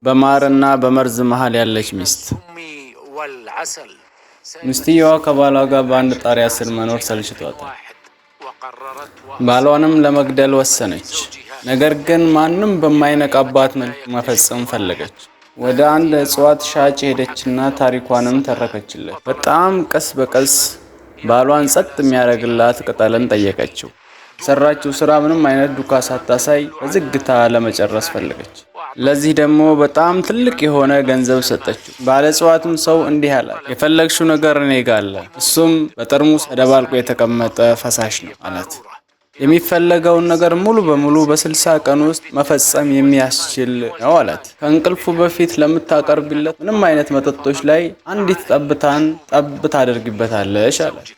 በማርና በመርዝ መሃል ያለች ሚስት። ሚስትየዋ ከባሏ ጋር በአንድ ጣሪያ ስር መኖር ሰልችቷታል። ባሏንም ለመግደል ወሰነች። ነገር ግን ማንም በማይነቃባት መልኩ መፈጸም ፈለገች። ወደ አንድ እጽዋት ሻጭ ሄደችና ታሪኳንም ተረከችለት። በጣም ቀስ በቀስ ባሏን ጸጥ የሚያደርግላት ቅጠልን ጠየቀችው። ሰራችው ስራ ምንም አይነት ዱካ ሳታሳይ በዝግታ ለመጨረስ ፈለገች። ለዚህ ደግሞ በጣም ትልቅ የሆነ ገንዘብ ሰጠችው። ባለ እጽዋቱም ሰው እንዲህ አላት፣ የፈለግሽው ነገር እኔ ጋር አለ። እሱም በጠርሙስ ተደባልቆ የተቀመጠ ፈሳሽ ነው አላት። የሚፈለገውን ነገር ሙሉ በሙሉ በ60 ቀን ውስጥ መፈጸም የሚያስችል ነው አላት። ከእንቅልፉ በፊት ለምታቀርብለት ምንም አይነት መጠጦች ላይ አንዲት ጠብታን ታደርግበታለሽ አላት።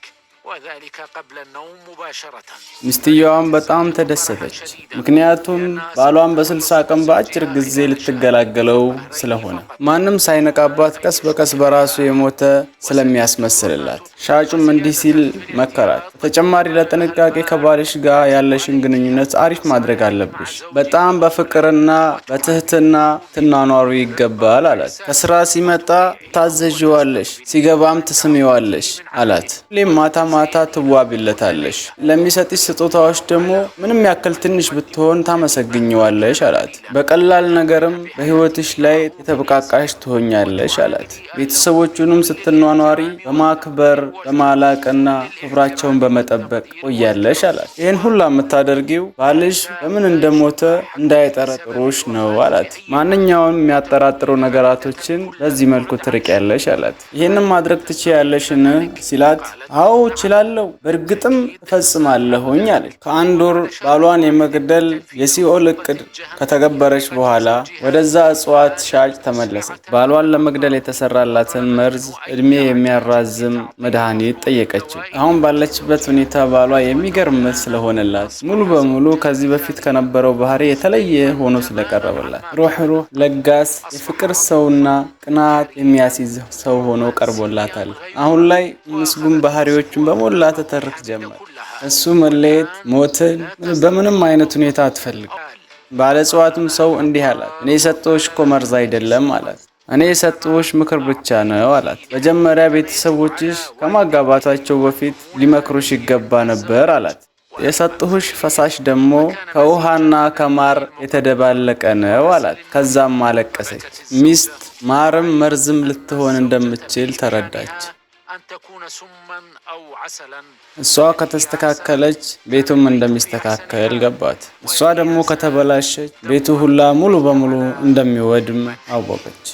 ሚስትየዋም በጣም ተደሰተች። ምክንያቱም ባሏን በ60 ቀን በአጭር ጊዜ ልትገላገለው ስለሆነ ማንም ሳይነቃባት ቀስ በቀስ በራሱ የሞተ ስለሚያስመስልላት። ሻጩም እንዲህ ሲል መከራት፣ በተጨማሪ ለጥንቃቄ ከባልሽ ጋር ያለሽን ግንኙነት አሪፍ ማድረግ አለብሽ። በጣም በፍቅርና በትህትና ትናኗሩ ይገባል አላት። ከስራ ሲመጣ ታዘዥዋለሽ፣ ሲገባም ትስሚዋለሽ አላት። ሁሌም ማታ ትዋቢለታለሽ። ለሚሰጥሽ ስጦታዎች ደግሞ ምንም ያክል ትንሽ ብትሆን ታመሰግኘዋለሽ አላት። በቀላል ነገርም በህይወትሽ ላይ የተበቃቃሽ ትሆኛለሽ አላት። ቤተሰቦቹንም ስትኗኗሪ በማክበር በማላቅና ክብራቸውን በመጠበቅ ቆያለሽ አላት። ይህን ሁላ የምታደርጊው ባልሽ በምን እንደሞተ እንዳይጠረጥሩሽ ነው አላት። ማንኛውም የሚያጠራጥሩ ነገራቶችን በዚህ መልኩ ትርቂያለሽ አላት። ይህንን ማድረግ ትችያለሽን ሲላት፣ አዎ እችላለሁ፣ በእርግጥም እፈጽማለሁኝ አለች። ከአንድ ወር ባሏን የመግደል የሲኦል እቅድ ከተገበረች በኋላ ወደዛ እጽዋት ሻጭ ተመለሰች። ባሏን ለመግደል የተሰራላትን መርዝ እድሜ የሚያራዝም መድኃኒት ጠየቀችው። አሁን ባለችበት ሁኔታ ባሏ የሚገርም ስለሆነላት ሙሉ በሙሉ ከዚህ በፊት ከነበረው ባህሪ የተለየ ሆኖ ስለቀረበላት ሩህ ለጋስ የፍቅር ሰውና ቅናት የሚያስይዝ ሰው ሆኖ ቀርቦላታል። አሁን ላይ ምስጉን ባህሪዎችን በሞላ ተተርክ ጀመር። እሱ መለየት ሞትን በምንም አይነት ሁኔታ አትፈልግ። ባለ እጽዋቱም ሰው እንዲህ አላት፣ እኔ የሰጠሁሽ እኮ መርዝ አይደለም አላት። እኔ የሰጠሁሽ ምክር ብቻ ነው አላት። መጀመሪያ ቤተሰቦችሽ ከማጋባታቸው በፊት ሊመክሩሽ ይገባ ነበር አላት። የሰጠሁሽ ፈሳሽ ደግሞ ከውሃና ከማር የተደባለቀ ነው አላት። ከዛም አለቀሰች። ሚስት ማርም መርዝም ልትሆን እንደምትችል ተረዳች። እሷ ከተስተካከለች ቤቱም እንደሚስተካከል ገባት። እሷ ደግሞ ከተበላሸች ቤቱ ሁላ ሙሉ በሙሉ እንደሚወድም አወቀች።